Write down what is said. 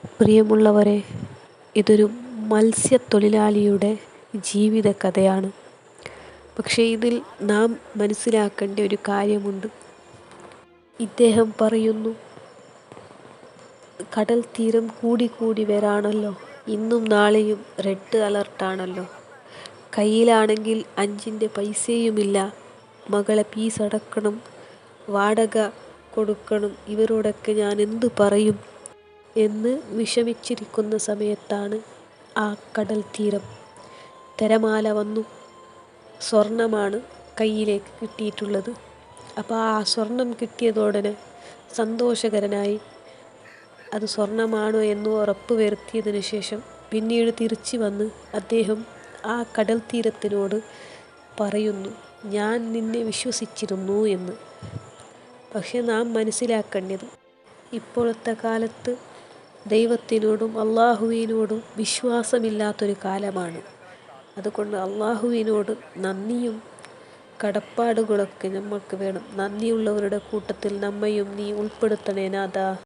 പ്രിയമുള്ളവരെ, ഇതൊരു മത്സ്യത്തൊഴിലാളിയുടെ ജീവിത കഥയാണ്. പക്ഷേ ഇതിൽ നാം മനസ്സിലാക്കേണ്ട ഒരു കാര്യമുണ്ട്. ഇദ്ദേഹം പറയുന്നു, കടൽ തീരം കൂടി വരാണല്ലോ, ഇന്നും നാളെയും റെഡ് അലർട്ടാണല്ലോ, കയ്യിലാണെങ്കിൽ 5 പൈസയുമില്ല, മകളെ ഫീസ് അടക്കണം, വാടക കൊടുക്കണം, ഇവരോടൊക്കെ ഞാൻ എന്തു പറയും എന്ന് വിഷമിച്ചിരിക്കുന്ന സമയത്താണ് ആ കടൽ തീരം തിരമാല വന്നു. സ്വർണമാണ് കയ്യിലേക്ക് കിട്ടിയിട്ടുള്ളത്. അപ്പോൾ ആ സ്വർണം കിട്ടിയതോടനെ സന്തോഷകരനായി. അത് സ്വർണമാണോ എന്ന് ഉറപ്പ് വരുത്തിയതിന് ശേഷം പിന്നീട് തിരിച്ചു വന്ന് അദ്ദേഹം ആ കടൽ തീരത്തിനോട് പറയുന്നു, ഞാൻ നിന്നെ വിശ്വസിച്ചിരുന്നു എന്ന്. പക്ഷെ നാം മനസ്സിലാക്കേണ്ടത്, ഇപ്പോഴത്തെ കാലത്ത് ദൈവത്തിനോടും അള്ളാഹുവിനോടും വിശ്വാസമില്ലാത്തൊരു കാലമാണ്. അതുകൊണ്ട് അള്ളാഹുവിനോട് നന്ദിയും കടപ്പാടുകളൊക്കെ നമ്മൾക്ക് വേണം. നന്ദിയുള്ളവരുടെ കൂട്ടത്തിൽ നമ്മയും നീ ഉൾപ്പെടുത്തണേ നാഥാ.